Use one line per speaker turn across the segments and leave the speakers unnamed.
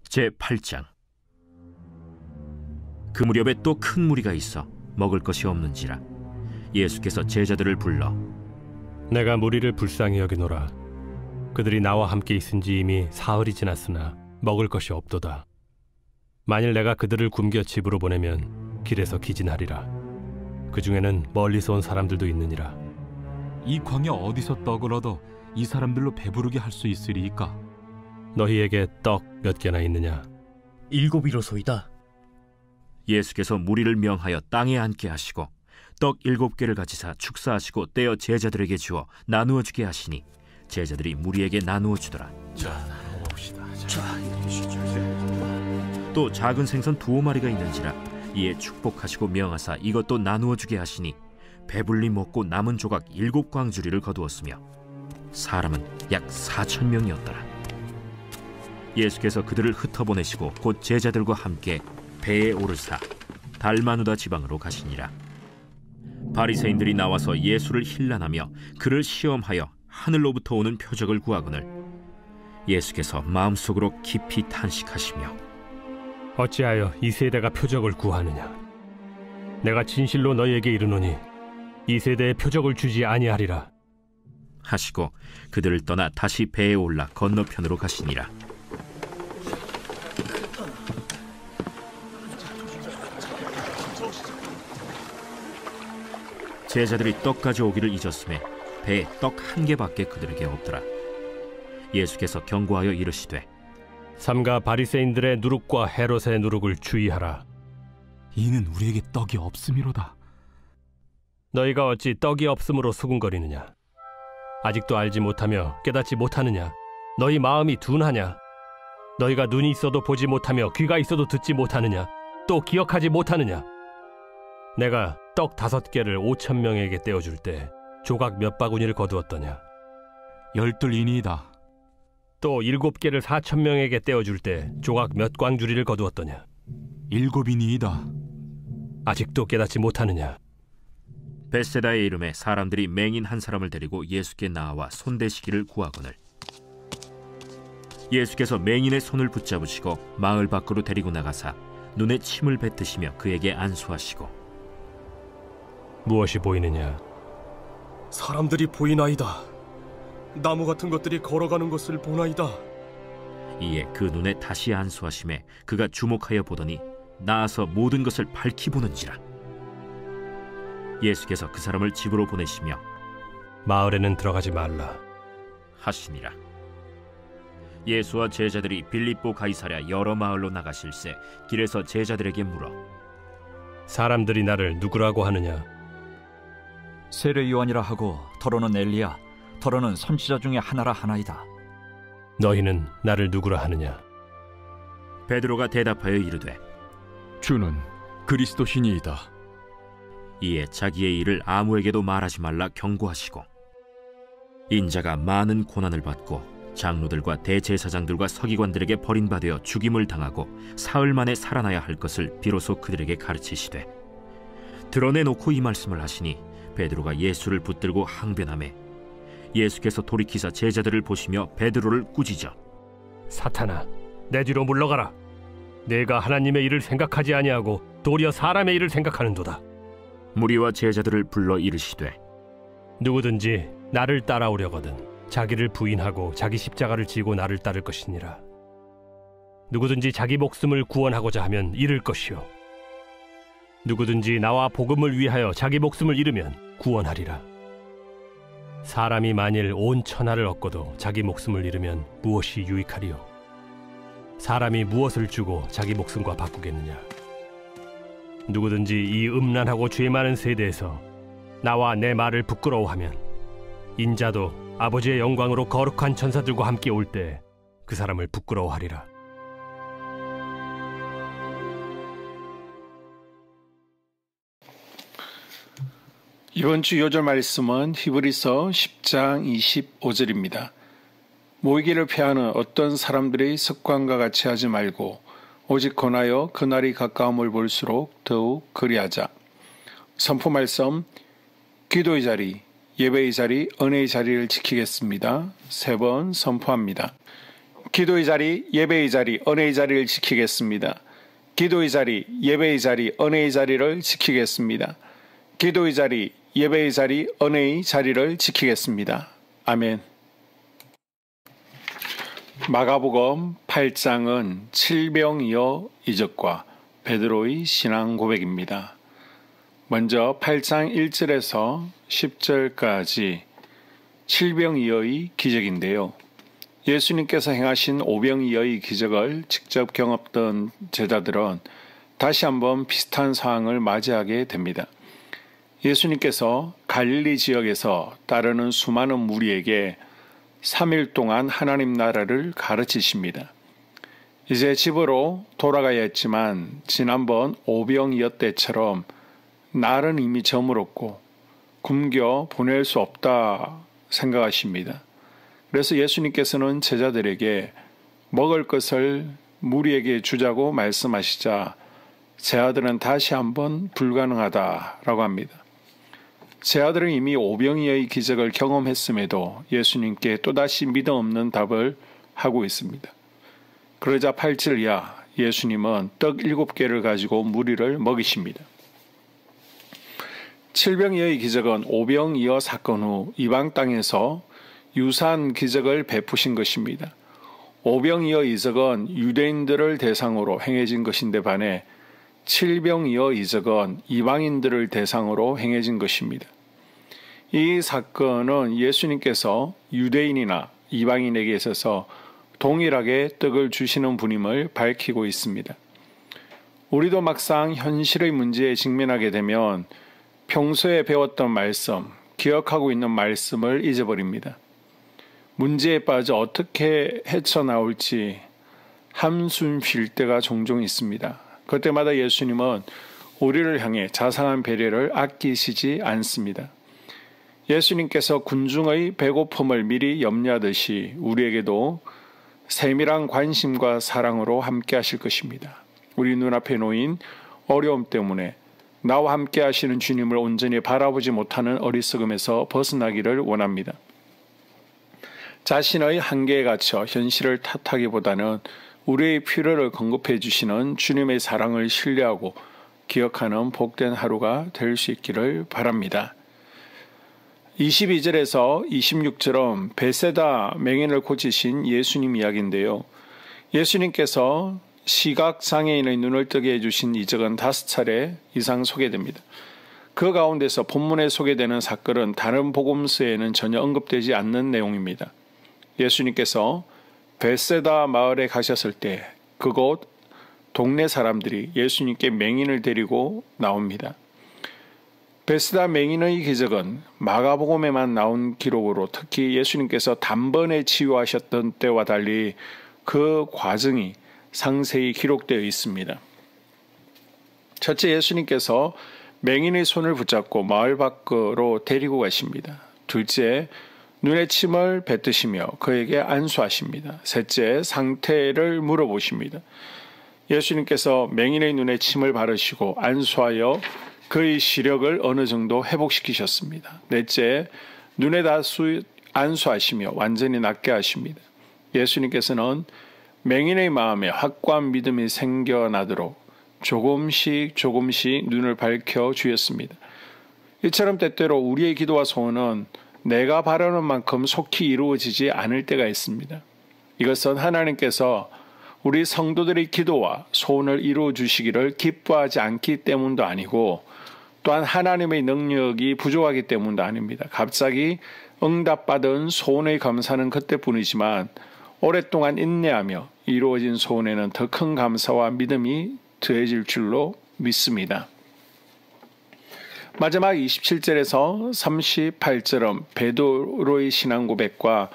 제8장. 그 무렵에 또 큰 무리가 있어 먹을 것이 없는지라 예수께서 제자들을 불러
내가 무리를 불쌍히 여기노라. 그들이 나와 함께 있은지 이미 사흘이 지났으나 먹을 것이 없도다. 만일 내가 그들을 굶겨 집으로 보내면 길에서 기진하리라. 그 중에는 멀리서 온 사람들도 있느니라.
이 광야 어디서 떡을 얻어 이 사람들로 배부르게 할 수 있으리이까?
너희에게 떡 몇 개나 있느냐?
7이로소이다.
예수께서 무리를 명하여 땅에 앉게 하시고 떡 7개를 가지사 축사하시고 떼어 제자들에게 주어 나누어 주게 하시니 제자들이 무리에게 나누어 주더라. 또 작은 생선 2마리가 있는지라 이에 축복하시고 명하사 이것도 나누어 주게 하시니 배불리 먹고 남은 조각 7광주리를 거두었으며 사람은 약 4,000명이었더라. 예수께서 그들을 흩어보내시고 곧 제자들과 함께 배에 오르사 달마누다 지방으로 가시니라. 바리새인들이 나와서 예수를 힐난하며 그를 시험하여 하늘로부터 오는 표적을 구하거늘 예수께서 마음속으로 깊이 탄식하시며
어찌하여 이 세대가 표적을 구하느냐? 내가 진실로 너희에게 이르노니 이 세대에 표적을 주지 아니하리라
하시고 그들을 떠나 다시 배에 올라 건너편으로 가시니라. 제자들이 떡 가져오기를 잊었음에 배에 떡 1개밖에 그들에게 없더라. 예수께서 경고하여 이르시되
삼가 바리새인들의 누룩과 헤롯의 누룩을 주의하라.
이는 우리에게 떡이 없음이로다.
너희가 어찌 떡이 없음으로 수군거리느냐? 아직도 알지 못하며 깨닫지 못하느냐? 너희 마음이 둔하냐? 너희가 눈이 있어도 보지 못하며 귀가 있어도 듣지 못하느냐? 또 기억하지 못하느냐? 내가 떡 5개를 5,000명에게 떼어줄 때 조각 몇 바구니를 거두었더냐?
12이니이다.
또 7개를 4,000명에게 떼어줄 때 조각 몇 광주리를 거두었더냐?
7이니이다.
아직도 깨닫지 못하느냐?
벳세다의 이름에 사람들이 맹인 한 사람을 데리고 예수께 나와 손대시기를 구하거늘 예수께서 맹인의 손을 붙잡으시고 마을 밖으로 데리고 나가사 눈에 침을 뱉으시며 그에게 안수하시고
무엇이 보이느냐?
사람들이 보이나이다. 나무 같은 것들이 걸어가는 것을 보나이다.
이에 그 눈에 다시 안수하심에 그가 주목하여 보더니 나아서 모든 것을 밝히 보는지라. 예수께서 그 사람을 집으로 보내시며
마을에는 들어가지 말라
하시니라. 예수와 제자들이 빌립보 가이사랴 여러 마을로 나가실새 길에서 제자들에게 물어
사람들이 나를 누구라고 하느냐?
세례 요한이라 하고 더러는 엘리야, 더러는 선지자 중에 하나라 하나이다.
너희는 나를 누구라 하느냐?
베드로가 대답하여 이르되
주는 그리스도시니이다.
이에 자기의 일을 아무에게도 말하지 말라 경고하시고 인자가 많은 고난을 받고 장로들과 대제사장들과 서기관들에게 버림받아 죽임을 당하고 사흘 만에 살아나야 할 것을 비로소 그들에게 가르치시되 드러내놓고 이 말씀을 하시니 베드로가 예수를 붙들고 항변하매 예수께서 돌이키사 제자들을 보시며 베드로를 꾸짖어
사탄아, 내 뒤로 물러가라. 내가 하나님의 일을 생각하지 아니하고 도리어 사람의 일을 생각하는도다.
무리와 제자들을 불러 이르시되
누구든지 나를 따라오려거든 자기를 부인하고 자기 십자가를 지고 나를 따를 것이니라. 누구든지 자기 목숨을 구원하고자 하면 잃을 것이요 누구든지 나와 복음을 위하여 자기 목숨을 잃으면 구원하리라. 사람이 만일 온 천하를 얻고도 자기 목숨을 잃으면 무엇이 유익하리요? 사람이 무엇을 주고 자기 목숨과 바꾸겠느냐? 누구든지 이 음란하고 죄 많은 세대에서 나와 내 말을 부끄러워하면 인자도 아버지의 영광으로 거룩한 천사들과 함께 올 때 그 사람을 부끄러워하리라.
이번 주 요절 말씀은 히브리서 10장 25절입니다. 모이기를 피하는 어떤 사람들의 습관과 같이 하지 말고 오직 권하여 그날이 가까움을 볼수록 더욱 그리하자. 선포 말씀, 기도의 자리, 예배의 자리, 은혜의 자리를 지키겠습니다. 3번 선포합니다. 기도의 자리, 예배의 자리, 은혜의 자리를 지키겠습니다. 기도의 자리, 예배의 자리, 은혜의 자리를 지키겠습니다. 기도의 자리, 예배의 자리, 은혜의 자리를 지키겠습니다. 아멘. 마가복음 8장은 칠병이어 이적과 베드로의 신앙 고백입니다. 먼저 8장 1절에서 10절까지 칠병이어의 기적인데요. 예수님께서 행하신 오병이어의 기적을 직접 경험했던 제자들은 다시 한번 비슷한 상황을 맞이하게 됩니다. 예수님께서 갈릴리 지역에서 따르는 수많은 무리에게 3일 동안 하나님 나라를 가르치십니다. 이제 집으로 돌아가야 했지만 지난번 오병이어 때처럼 날은 이미 저물었고 굶겨 보낼 수 없다 생각하십니다. 그래서 예수님께서는 제자들에게 먹을 것을 무리에게 주자고 말씀하시자 제자들은 다시 한번 불가능하다라고 합니다. 제자들은 이미 오병이어의 기적을 경험했음에도 예수님께 또다시 믿음 없는 답을 하고 있습니다. 그러자 8절 이하 예수님은 떡 7개를 가지고 무리를 먹이십니다. 칠병이어의 기적은 오병이어 사건 후 이방 땅에서 유사한 기적을 베푸신 것입니다. 오병이어 이적은 유대인들을 대상으로 행해진 것인데 반해 칠병이어 이적은 이방인들을 대상으로 행해진 것입니다. 이 사건은 예수님께서 유대인이나 이방인에게 있어서 동일하게 떡을 주시는 분임을 밝히고 있습니다. 우리도 막상 현실의 문제에 직면하게 되면 평소에 배웠던 말씀, 기억하고 있는 말씀을 잊어버립니다. 문제에 빠져 어떻게 헤쳐나올지 한숨 쉴 때가 종종 있습니다. 그때마다 예수님은 우리를 향해 자상한 배려를 아끼시지 않습니다. 예수님께서 군중의 배고픔을 미리 염려하듯이 우리에게도 세밀한 관심과 사랑으로 함께 하실 것입니다. 우리 눈앞에 놓인 어려움 때문에 나와 함께 하시는 주님을 온전히 바라보지 못하는 어리석음에서 벗어나기를 원합니다. 자신의 한계에 갇혀 현실을 탓하기보다는 우리의 필요를 공급해 주시는 주님의 사랑을 신뢰하고 기억하는 복된 하루가 될 수 있기를 바랍니다. 22절에서 26절은 베세다 맹인을 고치신 예수님 이야기인데요. 예수님께서 시각장애인의 눈을 뜨게 해주신 이적은 5차례 이상 소개됩니다. 그 가운데서 본문에 소개되는 사건은 다른 복음서에는 전혀 언급되지 않는 내용입니다. 예수님께서 베세다 마을에 가셨을 때 그곳 동네 사람들이 예수님께 맹인을 데리고 나옵니다. 베세다 맹인의 기적은 마가복음에만 나온 기록으로 특히 예수님께서 단번에 치유하셨던 때와 달리 그 과정이 상세히 기록되어 있습니다. 첫째, 예수님께서 맹인의 손을 붙잡고 마을 밖으로 데리고 가십니다. 둘째, 눈에 침을 뱉으시며 그에게 안수하십니다. 셋째, 상태를 물어보십니다. 예수님께서 맹인의 눈에 침을 바르시고 안수하여 그의 시력을 어느 정도 회복시키셨습니다. 넷째, 눈에다 안수하시며 완전히 낫게 하십니다. 예수님께서는 맹인의 마음에 확고한 믿음이 생겨나도록 조금씩 눈을 밝혀 주셨습니다. 이처럼 때때로 우리의 기도와 소원은 내가 바라는 만큼 속히 이루어지지 않을 때가 있습니다. 이것은 하나님께서 우리 성도들의 기도와 소원을 이루어 주시기를 기뻐하지 않기 때문도 아니고 또한 하나님의 능력이 부족하기 때문도 아닙니다. 갑자기 응답받은 소원의 감사는 그때뿐이지만 오랫동안 인내하며 이루어진 소원에는 더 큰 감사와 믿음이 더해질 줄로 믿습니다. 마지막 27절에서 38절은 베드로의 신앙 고백과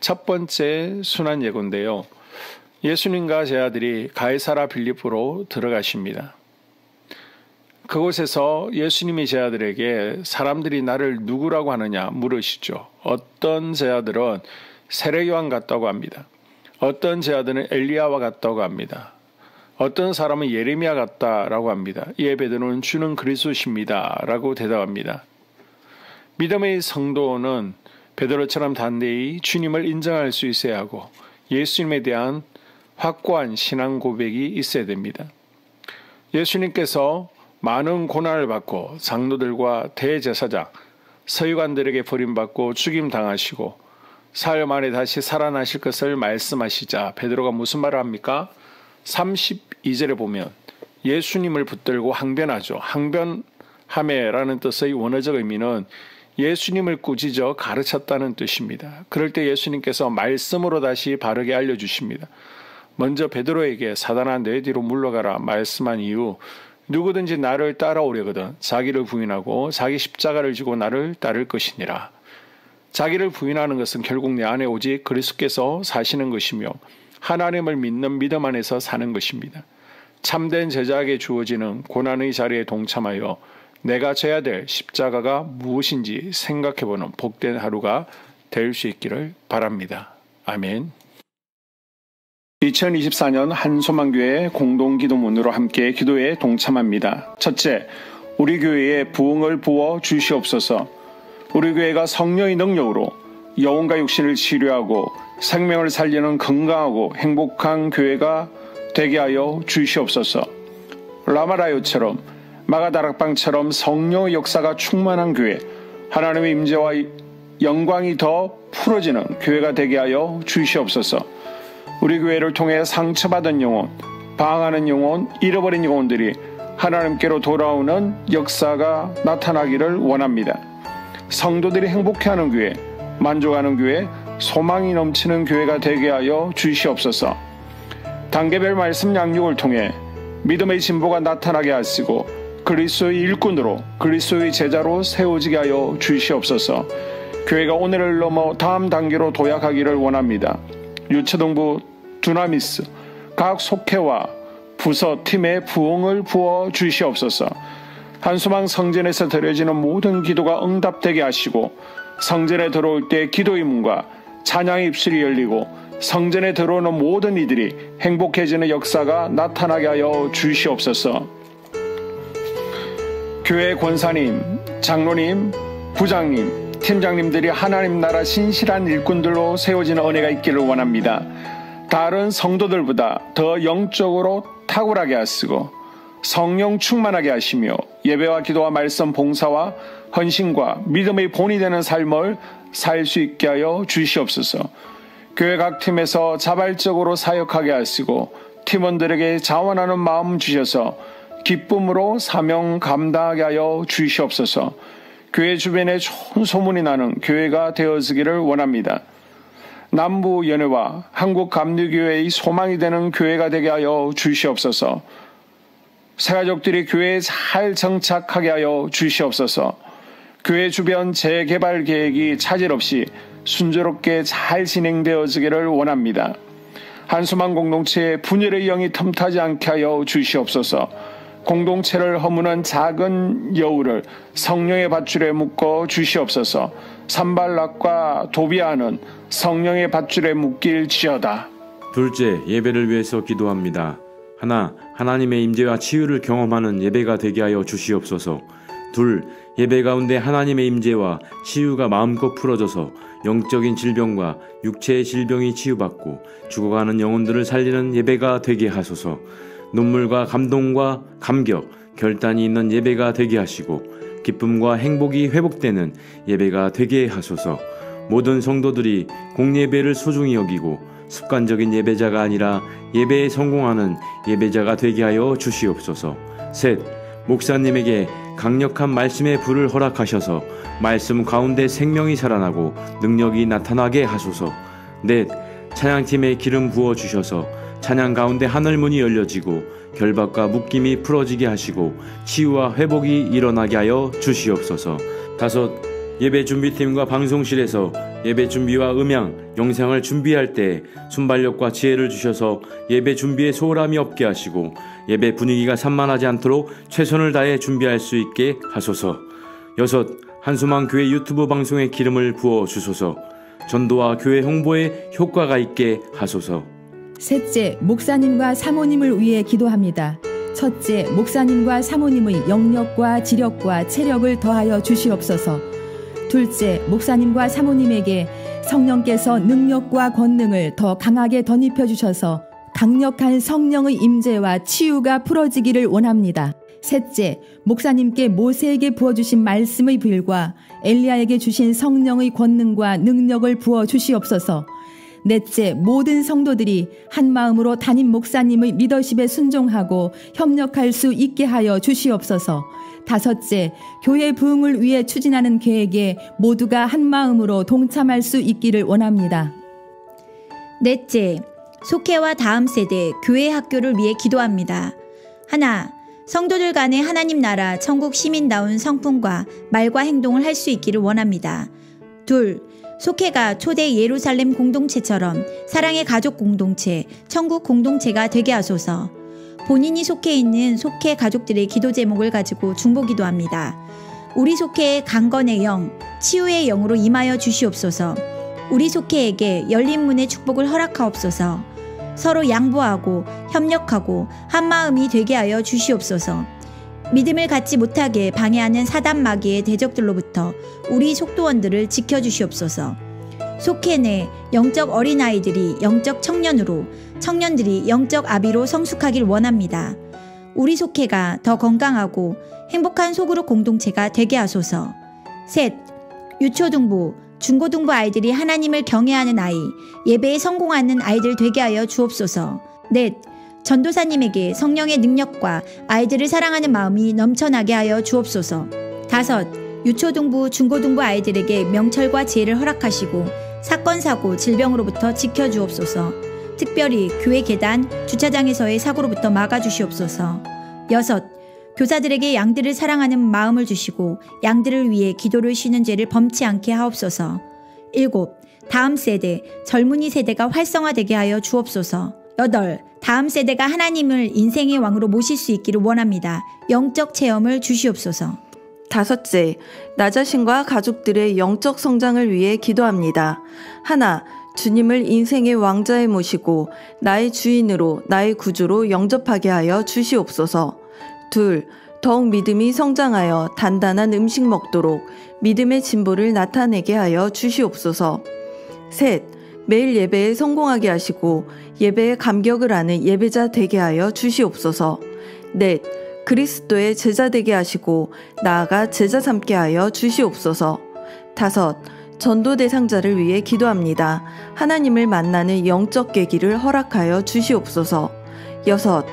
첫 번째 순환 예고인데요. 예수님과 제자들이 가이사라 빌립보로 들어가십니다. 그곳에서 예수님이 제자들에게 사람들이 나를 누구라고 하느냐 물으시죠. 어떤 제자들은 세례요한 같다고 합니다. 어떤 제자들은 엘리야와 같다고 합니다. 어떤 사람은 예레미야 같다라고 합니다. 이에 베드로는 주는 그리스도십니다 라고 대답합니다. 믿음의 성도는 베드로처럼 단대히 주님을 인정할 수 있어야 하고 예수님에 대한 확고한 신앙 고백이 있어야 됩니다. 예수님께서 많은 고난을 받고 장로들과 대제사장, 서기관들에게 버림받고 죽임당하시고 사흘 만에 다시 살아나실 것을 말씀하시자 베드로가 무슨 말을 합니까? 32절에 보면 예수님을 붙들고 항변하죠. 항변하매라는 뜻의 원어적 의미는 예수님을 꾸짖어 가르쳤다는 뜻입니다. 그럴 때 예수님께서 말씀으로 다시 바르게 알려주십니다. 먼저 베드로에게 사단아 내 뒤로 물러가라 말씀한 이후 누구든지 나를 따라오려거든 자기를 부인하고 자기 십자가를 지고 나를 따를 것이니라. 자기를 부인하는 것은 결국 내 안에 오직 그리스도께서 사시는 것이며 하나님을 믿는 믿음 안에서 사는 것입니다. 참된 제자에게 주어지는 고난의 자리에 동참하여 내가 져야 될 십자가가 무엇인지 생각해보는 복된 하루가 될 수 있기를 바랍니다. 아멘. 2024년 한소망교회 공동기도문으로 함께 기도에 동참합니다. 첫째, 우리 교회에 부흥을 부어 주시옵소서. 우리 교회가 성령의 능력으로 영혼과 육신을 치료하고 생명을 살리는 건강하고 행복한 교회가 되게 하여 주시옵소서. 라마라요처럼 마가다락방처럼 성령의 역사가 충만한 교회, 하나님의 임재와 영광이 더 풀어지는 교회가 되게 하여 주시옵소서. 우리 교회를 통해 상처받은 영혼, 방황하는 영혼, 잃어버린 영혼들이 하나님께로 돌아오는 역사가 나타나기를 원합니다. 성도들이 행복해하는 교회, 만족하는 교회, 소망이 넘치는 교회가 되게 하여 주시옵소서. 단계별 말씀 양육을 통해 믿음의 진보가 나타나게 하시고 그리스도의 일꾼으로 그리스도의 제자로 세워지게 하여 주시옵소서. 교회가 오늘을 넘어 다음 단계로 도약하기를 원합니다. 유초등부, 두나미스, 각 속회와 부서 팀에 부흥을 부어 주시옵소서. 한수망 성전에서 드려지는 모든 기도가 응답되게 하시고 성전에 들어올 때 기도의 문과 찬양의 입술이 열리고 성전에 들어오는 모든 이들이 행복해지는 역사가 나타나게 하여 주시옵소서. 교회 권사님, 장로님, 부장님, 팀장님들이 하나님 나라 신실한 일꾼들로 세워지는 은혜가 있기를 원합니다. 다른 성도들보다 더 영적으로 탁월하게 하시고 성령 충만하게 하시며 예배와 기도와 말씀 봉사와 헌신과 믿음의 본이 되는 삶을 살 수 있게 하여 주시옵소서. 교회 각 팀에서 자발적으로 사역하게 하시고 팀원들에게 자원하는 마음 주셔서 기쁨으로 사명 감당하게 하여 주시옵소서. 교회 주변에 좋은 소문이 나는 교회가 되어지기를 원합니다. 남부연회와 한국감리교회의 소망이 되는 교회가 되게 하여 주시옵소서. 새가족들이 교회에 잘 정착하게 하여 주시옵소서. 교회 주변 재개발 계획이 차질 없이 순조롭게 잘 진행되어지기를 원합니다. 한수망 공동체에 분열의 영이 틈타지 않게 하여 주시옵소서. 공동체를 허무는 작은 여우를 성령의 밧줄에 묶어 주시옵소서. 산발락과 도비아는 성령의 밧줄에 묶일지어다.
둘째, 예배를 위해서 기도합니다. 하나, 하나님의 임재와 치유를 경험하는 예배가 되게 하여 주시옵소서. 둘, 예배 가운데 하나님의 임재와 치유가 마음껏 풀어져서 영적인 질병과 육체의 질병이 치유받고 죽어가는 영혼들을 살리는 예배가 되게 하소서. 눈물과 감동과 감격, 결단이 있는 예배가 되게 하시고 기쁨과 행복이 회복되는 예배가 되게 하소서. 모든 성도들이 공예배를 소중히 여기고 습관적인 예배자가 아니라 예배에 성공하는 예배자가 되게 하여 주시옵소서. 셋, 목사님에게 강력한 말씀의 불을 허락하셔서 말씀 가운데 생명이 살아나고 능력이 나타나게 하소서. 넷, 찬양팀에 기름 부어 주셔서 찬양 가운데 하늘문이 열려지고 결박과 묶임이 풀어지게 하시고 치유와 회복이 일어나게 하여 주시옵소서. 다섯, 예배 준비팀과 방송실에서 예배 준비와 음향, 영상을 준비할 때 순발력과 지혜를 주셔서 예배 준비에 소홀함이 없게 하시고 예배 분위기가 산만하지 않도록 최선을 다해 준비할 수 있게 하소서. 여섯, 한수망 교회 유튜브 방송에 기름을 부어 주소서. 전도와 교회 홍보에 효과가 있게 하소서.
셋째, 목사님과 사모님을 위해 기도합니다. 첫째, 목사님과 사모님의 영력과 지력과 체력을 더하여 주시옵소서. 둘째, 목사님과 사모님에게 성령께서 능력과 권능을 더 강하게 덧입혀 주셔서 강력한 성령의 임재와 치유가 풀어지기를 원합니다. 셋째, 목사님께 모세에게 부어주신 말씀의 불과 엘리야에게 주신 성령의 권능과 능력을 부어 주시옵소서. 넷째, 모든 성도들이 한 마음으로 담임 목사님의 리더십에 순종하고 협력할 수 있게 하여 주시옵소서. 다섯째, 교회 부흥을 위해 추진하는 계획에 모두가 한 마음으로 동참할 수 있기를 원합니다.
넷째, 속회와 다음 세대 교회 학교를 위해 기도합니다. 하나, 성도들 간의 하나님 나라 천국 시민다운 성품과 말과 행동을 할 수 있기를 원합니다. 둘, 속회가 초대 예루살렘 공동체처럼 사랑의 가족 공동체, 천국 공동체가 되게 하소서. 본인이 속해 있는 속회 가족들의 기도 제목을 가지고 중보기도합니다. 우리 속회의 강건의 영, 치유의 영으로 임하여 주시옵소서. 우리 속회에게 열린 문의 축복을 허락하옵소서. 서로 양보하고 협력하고 한마음이 되게 하여 주시옵소서. 믿음을 갖지 못하게 방해하는 사단 마귀의 대적들로부터 우리 속도원들을 지켜주시옵소서. 속회 내 영적 어린아이들이 영적 청년으로, 청년들이 영적 아비로 성숙하길 원합니다. 우리 속회가 더 건강하고 행복한 소그룹 공동체가 되게 하소서. 셋, 유초등부, 중고등부 아이들이 하나님을 경외하는 아이, 예배에 성공하는 아이들 되게 하여 주옵소서. 넷, 전도사님에게 성령의 능력과 아이들을 사랑하는 마음이 넘쳐나게 하여 주옵소서. 다섯, 유초등부, 중고등부 아이들에게 명철과 지혜를 허락하시고 사건, 사고, 질병으로부터 지켜주옵소서. 특별히 교회 계단, 주차장에서의 사고로부터 막아주시옵소서. 여섯, 교사들에게 양들을 사랑하는 마음을 주시고 양들을 위해 기도를 쉬는 죄를 범치 않게 하옵소서. 일곱, 다음 세대, 젊은이 세대가 활성화되게 하여 주옵소서. 여덟, 다음 세대가 하나님을 인생의 왕으로 모실 수 있기를 원합니다. 영적 체험을 주시옵소서.
다섯째, 나 자신과 가족들의 영적 성장을 위해 기도합니다. 하나, 주님을 인생의 왕자에 모시고 나의 주인으로, 나의 구주로 영접하게 하여 주시옵소서. 둘, 더욱 믿음이 성장하여 단단한 음식 먹도록 믿음의 진보를 나타내게 하여 주시옵소서. 셋, 매일 예배에 성공하게 하시고 예배에 감격을 하는 예배자 되게 하여 주시옵소서. 넷, 그리스도의 제자 되게 하시고 나아가 제자 삼게 하여 주시옵소서. 다섯, 전도 대상자를 위해 기도합니다. 하나님을 만나는 영적 계기를 허락하여 주시옵소서. 여섯,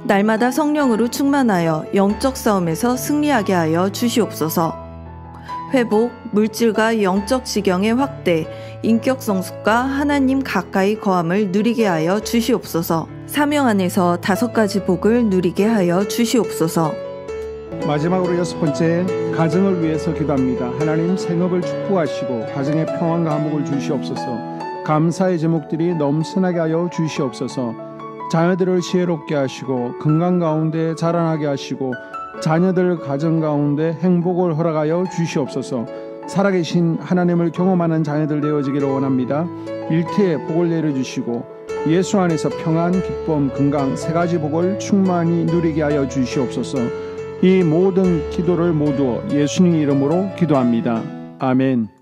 날마다 성령으로 충만하여 영적 싸움에서 승리하게 하여 주시옵소서. 회복, 물질과 영적 지경의 확대, 인격 성숙과 하나님 가까이 거함을 누리게 하여 주시옵소서. 사명 안에서 5가지 복을 누리게 하여 주시옵소서.
마지막으로 6번째, 가정을 위해서 기도합니다. 하나님 생업을 축복하시고 가정의 평안과 화목을 주시옵소서. 감사의 제목들이 넘쳐나게 하여 주시옵소서. 자녀들을 지혜롭게 하시고 건강 가운데 자라나게 하시고 자녀들 가정 가운데 행복을 허락하여 주시옵소서. 살아계신 하나님을 경험하는 자녀들 되어지기를 원합니다. 일태에 복을 내려주시고 예수 안에서 평안, 기쁨, 건강 3가지 복을 충만히 누리게 하여 주시옵소서. 이 모든 기도를 모두 예수님 이름으로 기도합니다. 아멘.